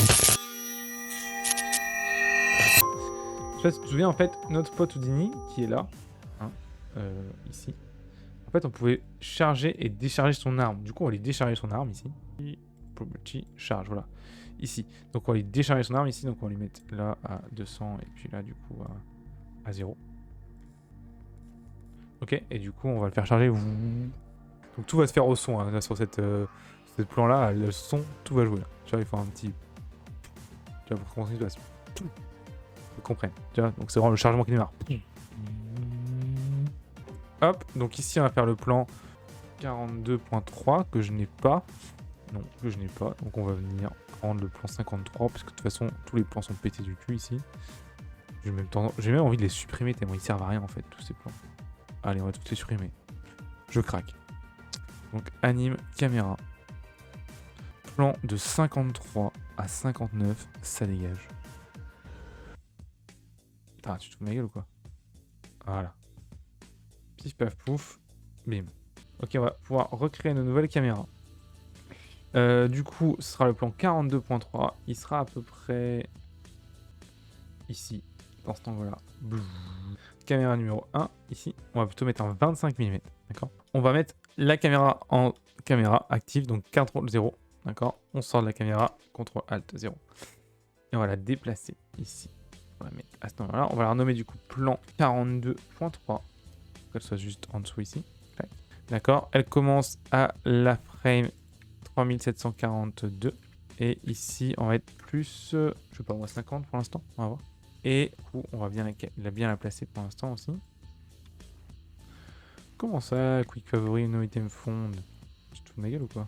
Je sais pas si tu te souviens, en fait, notre pote Houdini, qui est là, hein, ici, en fait, on pouvait charger et décharger son arme. Du coup, on va aller décharger son arme ici. Property, charge, voilà. Ici. Donc, on va aller décharger son arme ici. Donc, on va lui mettre là à 200 et puis là, du coup, à 0. Ok, et du coup, on va le faire charger. Donc, tout va se faire au son, hein, là, sur cette plan-là. Le son, tout va jouer. Là. Tu vois, il faut un petit... Tu vois, pour qu'on se comprenne. Tu vois, donc c'est vraiment le chargement qui démarre. Hop, donc ici on va faire le plan 42.3 que je n'ai pas. Non, que je n'ai pas. Donc on va venir prendre le plan 53 parce que de toute façon tous les plans sont pétés du cul ici. J'ai même envie de les supprimer tellement ils servent à rien en fait tous ces plans. Allez, on va tous les supprimer. Je craque. Donc anime, caméra. Plan de 53 à 59, ça dégage. Putain, tu te fous de ma gueule ou quoi? Voilà. Pif paf pouf, bim. Ok, on va pouvoir recréer une nouvelle caméra. Du coup, ce sera le plan 42.3. Il sera à peu près ici, dans cet angle-là. Caméra numéro 1, ici. On va plutôt mettre un 25 mm. D'accord. On va mettre la caméra en caméra active, donc CTRL 0. D'accord. On sort de la caméra, CTRL ALT 0. Et on va la déplacer ici. On va la mettre à cet endroit-là. On va la renommer du coup plan 42.3. Qu'elle soit juste en dessous ici. D'accord. Elle commence à la frame 3742. Et ici, on va être plus, je sais pas, moi 50 pour l'instant. On va voir. Et du coup, on va bien la placer pour l'instant aussi. Comment ça, Quick Favori, No Item Fond? Tu te fous de ma gueule ou quoi?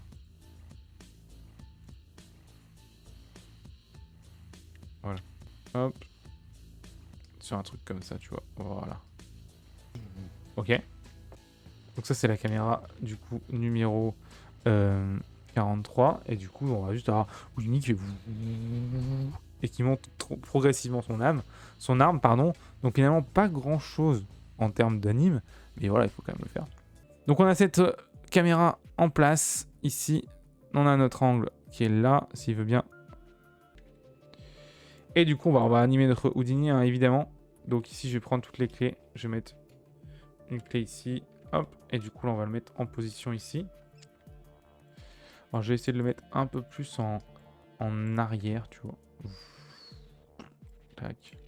Voilà. Hop. Sur un truc comme ça, tu vois. Voilà. Ok. Donc ça, c'est la caméra, du coup, numéro 43. Et du coup, on va juste avoir Houdini qui fait... Et qui monte progressivement son arme, pardon. Donc finalement, pas grand-chose en termes d'anime. Mais voilà, il faut quand même le faire. Donc on a cette caméra en place. Ici, on a notre angle qui est là, s'il veut bien. Et du coup, on va animer notre Houdini, hein, évidemment. Donc ici, je vais prendre toutes les clés. Je vais mettre une clé ici. Hop. Et du coup, là, on va le mettre en position ici. Alors, je vais essayer de le mettre un peu plus en arrière, tu vois. Tac.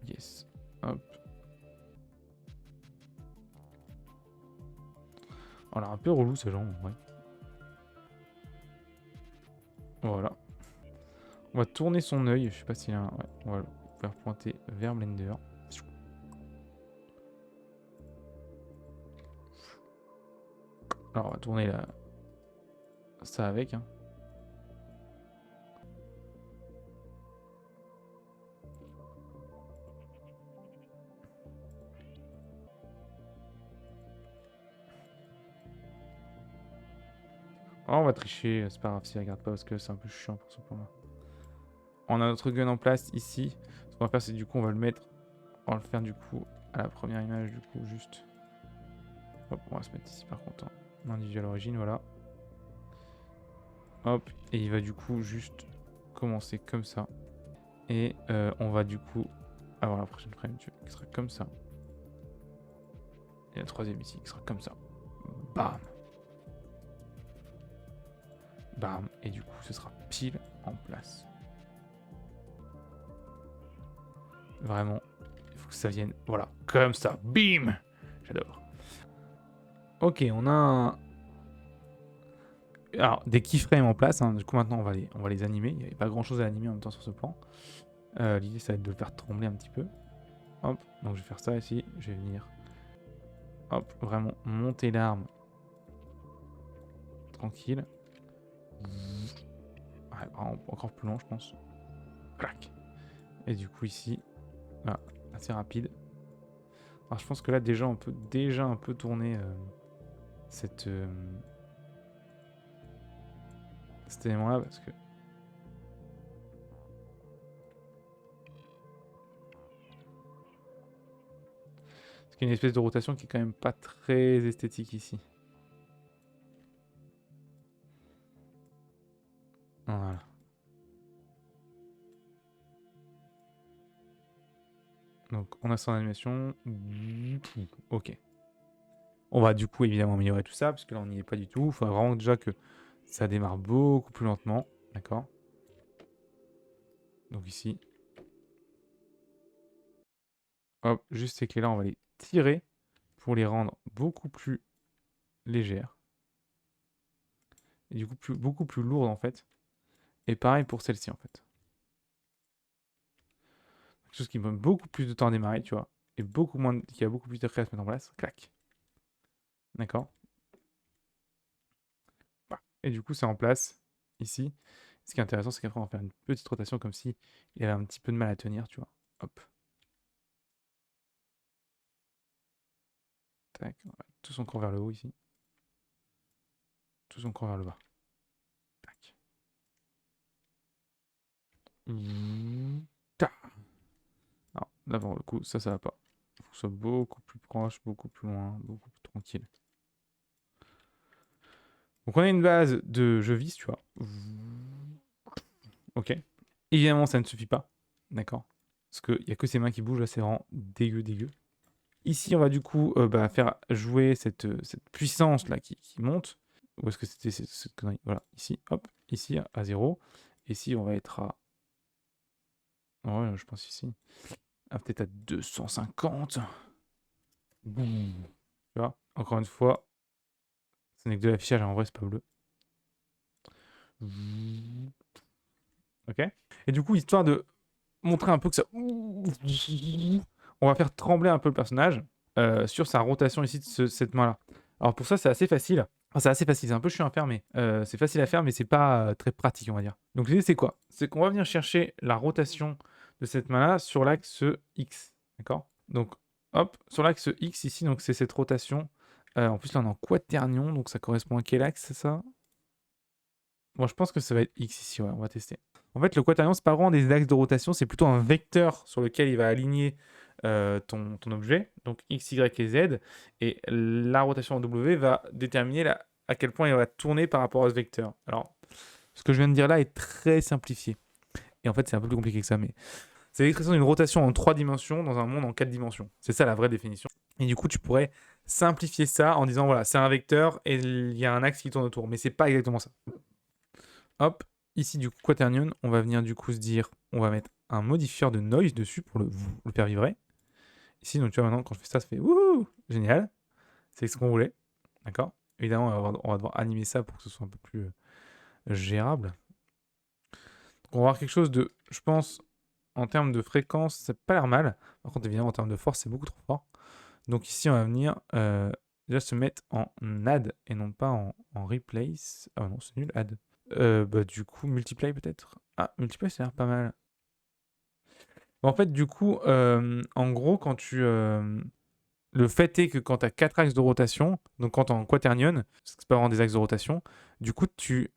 Yes. Hop. Alors, un peu relou, ce genre, ouais. Voilà. On va tourner son œil. Je sais pas s'il y a un... Ouais, on va le faire pointer vers Blender. Alors, on va tourner ça avec. Hein. Oh, on va tricher. C'est pas grave s'il regarde pas parce que c'est un peu chiant pour ce point-là. On a notre gun en place ici. Ce qu'on va faire, c'est du coup, on va le mettre... On va le faire du coup à la première image, du coup, juste... Hop, on va se mettre ici par contre. En individuel origine, voilà. Hop, et il va du coup juste commencer comme ça. Et on va du coup avoir la prochaine frame qui sera comme ça. Et la troisième ici qui sera comme ça. Bam. Bam. Et du coup, ce sera pile en place. Vraiment, il faut que ça vienne, voilà, comme ça. Bim. J'adore. Ok, on a alors, des keyframes en place. Hein. Du coup, maintenant, on va les animer. Il n'y avait pas grand-chose à animer en même temps sur ce plan. L'idée, ça va être de le faire trembler un petit peu. Hop, donc je vais faire ça ici. Je vais venir, hop, vraiment monter l'arme. Tranquille. Ouais, encore plus long, je pense. Clac. Et du coup, ici, voilà, assez rapide. Alors, je pense que là, déjà, on peut déjà un peu tourner cet élément-là parce que... Parce qu'il y a une espèce de rotation qui est quand même pas très esthétique ici. Voilà. Donc, on a son animation. Ok. On va du coup évidemment améliorer tout ça, parce que là, on n'y est pas du tout. Il faut vraiment déjà que ça démarre beaucoup plus lentement. D'accord? Donc ici. Hop, juste ces clés-là, on va les tirer pour les rendre beaucoup plus légères. Et du coup, beaucoup plus lourdes en fait. Et pareil pour celle-ci en fait. Quelque chose qui me donne beaucoup plus de temps à démarrer, tu vois. Et beaucoup moins, qui a beaucoup plus de créa à se mettre en place. Clac. D'accord. Voilà. Et du coup, c'est en place ici. Ce qui est intéressant, c'est qu'après, on va faire une petite rotation comme si il avait un petit peu de mal à tenir, tu vois. Hop. Tac. On va tout son corps vers le haut ici. Tout son corps vers le bas. Tac. Ta. Alors, là, pour le coup, ça va pas. Il faut que ce soit beaucoup plus proche, beaucoup plus loin, beaucoup plus tranquille. Donc, on a une base de je vise, tu vois. Ok. Évidemment, ça ne suffit pas. D'accord. Parce qu'il n'y a que ses mains qui bougent, là, c'est vraiment dégueu, dégueu. Ici, on va du coup faire jouer cette puissance-là qui monte. Où est-ce que c'était cette connerie? Voilà, ici, hop. Ici, à 0. Ici, on va être à... Ouais, je pense ici. Ah, peut-être à 250. Boum. Tu vois, encore une fois, ce n'est que de l'affichage, en vrai, c'est pas bleu. Ok. Et du coup, histoire de montrer un peu que ça... On va faire trembler un peu le personnage sur sa rotation ici de cette main-là. Alors pour ça, c'est assez facile. Enfin, c'est assez facile, c'est un peu chiant à faire, mais c'est facile à faire, mais c'est pas très pratique, on va dire. Donc l'idée, c'est quoi? C'est qu'on va venir chercher la rotation de cette main-là sur l'axe X. D'accord? Donc, hop, sur l'axe X ici, donc c'est cette rotation. En plus, là, on est en quaternion, donc ça correspond à quel axe, ça? Bon, je pense que ça va être X ici, ouais, on va tester. En fait, le quaternion, c'est pas vraiment des axes de rotation, c'est plutôt un vecteur sur lequel il va aligner ton objet, donc X, Y et Z, et la rotation en W va déterminer à quel point il va tourner par rapport à ce vecteur. Alors, ce que je viens de dire là est très simplifié. Et en fait, c'est un peu plus compliqué que ça, mais c'est l'expression d'une rotation en 3 dimensions dans un monde en 4 dimensions. C'est ça la vraie définition. Et du coup, tu pourrais simplifier ça en disant, voilà, c'est un vecteur et il y a un axe qui tourne autour, mais c'est pas exactement ça. Hop, ici du coup quaternion, on va venir du coup se dire, on va mettre un modifieur de noise dessus pour le faire vibrer. Ici, donc tu vois maintenant quand je fais ça, ça fait wouhou, génial. C'est ce qu'on voulait, d'accord. Évidemment, on va devoir animer ça pour que ce soit un peu plus gérable. Donc on va avoir quelque chose de, je pense, en termes de fréquence, ça n'a pas l'air mal. Par contre, évidemment, en termes de force, c'est beaucoup trop fort. Donc ici, on va venir déjà se mettre en add et non pas en replace. Ah non, c'est nul, add. Bah, du coup, multiply peut-être. Ah, multiply, ça a l'air pas mal. Bon, en fait, du coup, en gros, quand tu. Le fait est que quand tu as 4 axes de rotation, donc quand tu es en quaternion, c'est pas vraiment des axes de rotation, du coup, tu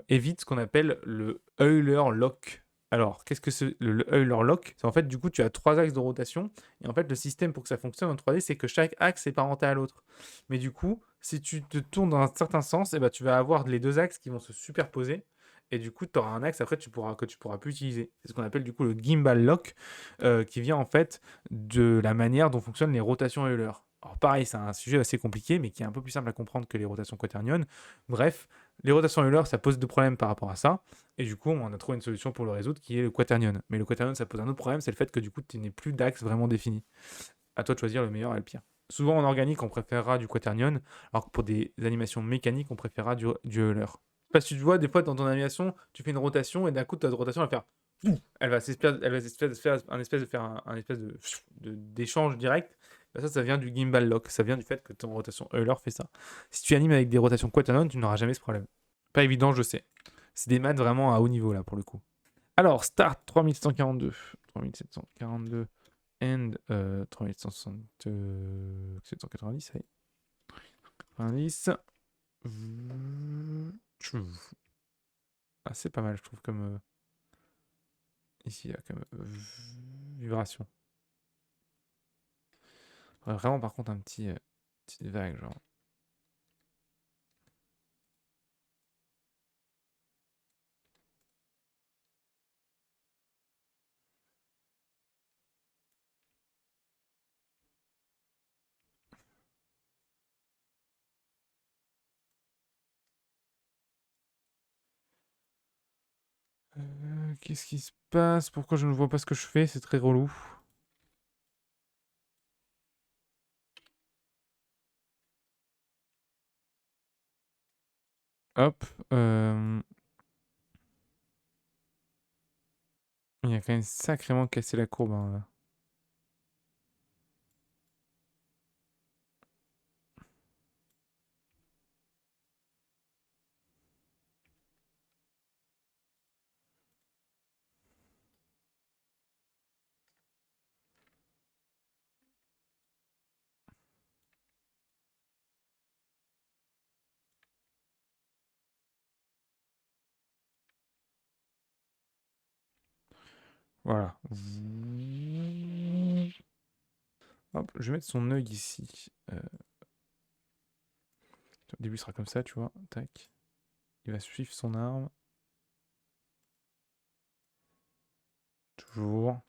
évites ce qu'on appelle le Euler lock. Alors, qu'est-ce que c'est le Euler lock? C'est en fait, du coup, tu as 3 axes de rotation, et en fait, le système pour que ça fonctionne en 3D, c'est que chaque axe est parenté à l'autre. Mais du coup, si tu te tournes dans un certain sens, eh ben, tu vas avoir les deux axes qui vont se superposer, et du coup, tu auras un axe après que tu pourras plus utiliser. C'est ce qu'on appelle du coup le gimbal lock, qui vient en fait de la manière dont fonctionnent les rotations Euler. Alors pareil, c'est un sujet assez compliqué, mais qui est un peu plus simple à comprendre que les rotations quaternion. Bref, les rotations Euler, ça pose des problèmes par rapport à ça, et du coup, on a trouvé une solution pour le résoudre qui est le quaternion. Mais le quaternion, ça pose un autre problème, c'est le fait que du coup, tu n'aies plus d'axe vraiment défini. À toi de choisir le meilleur et le pire. Souvent en organique, on préférera du quaternion, alors que pour des animations mécaniques, on préférera du Euler. Parce que tu vois, des fois, dans ton animation, tu fais une rotation, et d'un coup, ta rotation, elle va faire... Elle va faire un espèce de faire un espèce d'échange direct. Ben ça vient du gimbal lock. Ça vient du fait que ton rotation Euler fait ça. Si tu animes avec des rotations quaternion, tu n'auras jamais ce problème. Pas évident, je sais. C'est des maths vraiment à haut niveau là pour le coup. Alors, start 3742. 3742 and 3790, allez. 90. Ah, c'est pas mal, je trouve, comme. Ici, il y a comme vibration. Vraiment, par contre, un petit petite vague, genre. Qu'est-ce qui se passe? Pourquoi je ne vois pas ce que je fais? C'est très relou. Hop. Il a quand même sacrément cassé la courbe, hein, là. Voilà. Hop, je vais mettre son œil ici. Au début, il sera comme ça, tu vois. Tac. Il va suivre son arme. Toujours.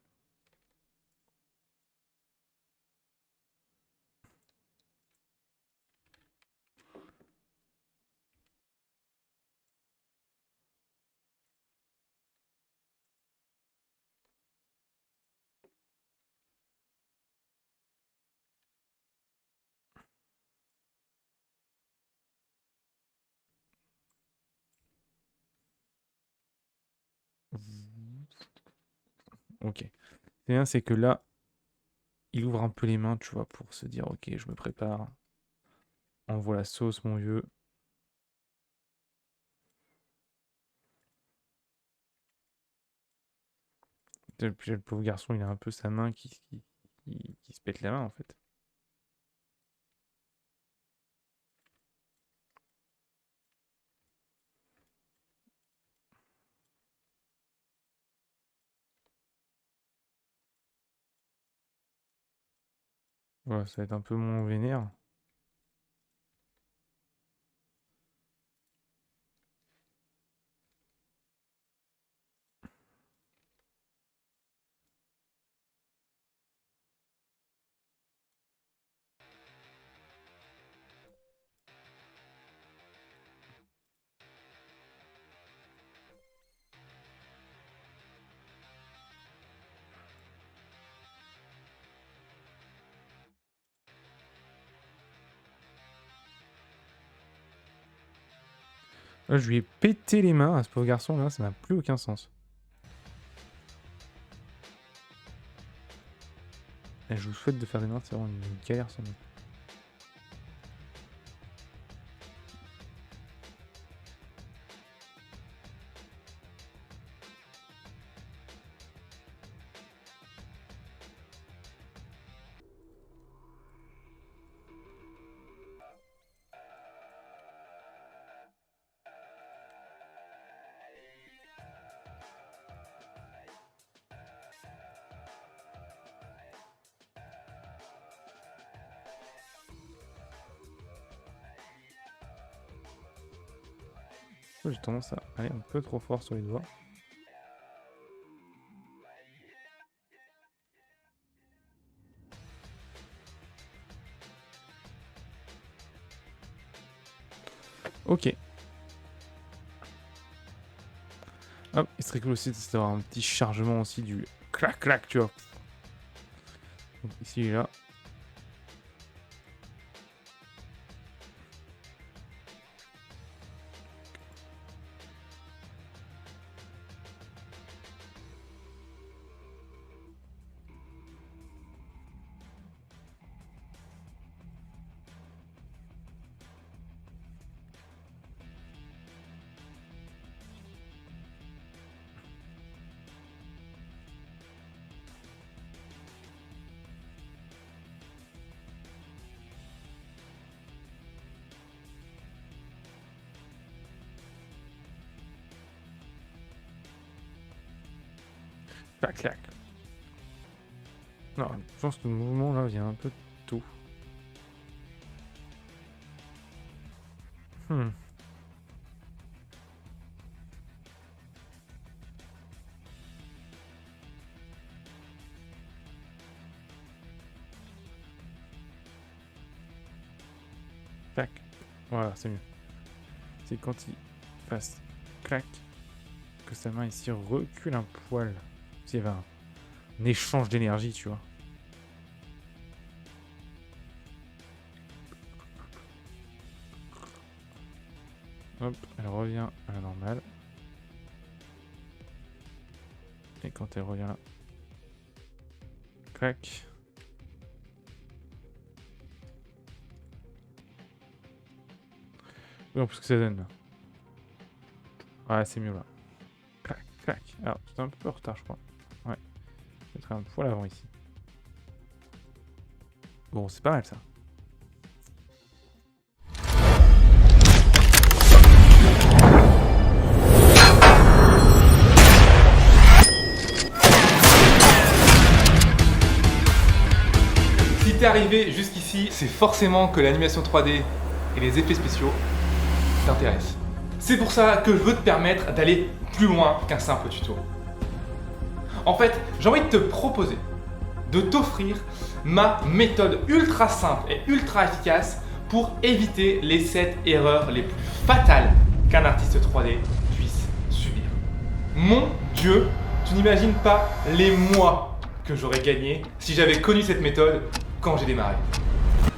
Ok. C'est bien, c'est que là, il ouvre un peu les mains, tu vois, pour se dire, ok, je me prépare. Envoie la sauce, mon vieux. Puis le pauvre garçon, il a un peu sa main qui se pète la main, en fait. Voilà, ça va être un peu moins vénère. Là, je lui ai pété les mains à ce pauvre garçon, là, ça n'a plus aucun sens. Et je vous souhaite de faire des mains, c'est vraiment une galère sans nom. J'ai tendance à aller un peu trop fort sur les doigts. Ok. Hop, il serait cool aussi d'avoir un petit chargement aussi du clac clac, tu vois. Donc ici, il est là. Clac clac. Non, je pense que le mouvement là vient un peu de tout. Hmm. Clac. Voilà, c'est mieux. C'est quand il passe clac que sa main ici recule un poil. S'il y avait un échange d'énergie, tu vois. Hop, elle revient à la normale. Et quand elle revient là, clac. Oui, en plus que ça donne là. Ouais, c'est mieux là. Clac, clac. Alors, c'est un peu en retard, je crois. Ouais. Je mettrai un poil avant ici. Bon, c'est pas mal ça. Si t'es arrivé jusqu'ici, c'est forcément que l'animation 3D et les effets spéciaux t'intéressent. C'est pour ça que je veux te permettre d'aller plus loin qu'un simple tuto. En fait, j'ai envie de te proposer, de t'offrir ma méthode ultra simple et ultra efficace pour éviter les 7 erreurs les plus fatales qu'un artiste 3D puisse subir. Mon Dieu, tu n'imagines pas les mois que j'aurais gagné si j'avais connu cette méthode quand j'ai démarré.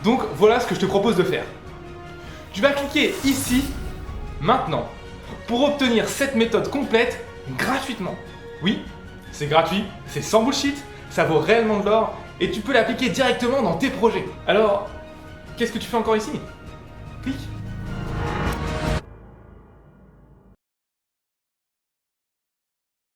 Donc voilà ce que je te propose de faire. Tu vas cliquer ici, maintenant, pour obtenir cette méthode complète gratuitement. Oui, c'est gratuit, c'est sans bullshit, ça vaut réellement de l'or et tu peux l'appliquer directement dans tes projets. Alors, qu'est-ce que tu fais encore ici ?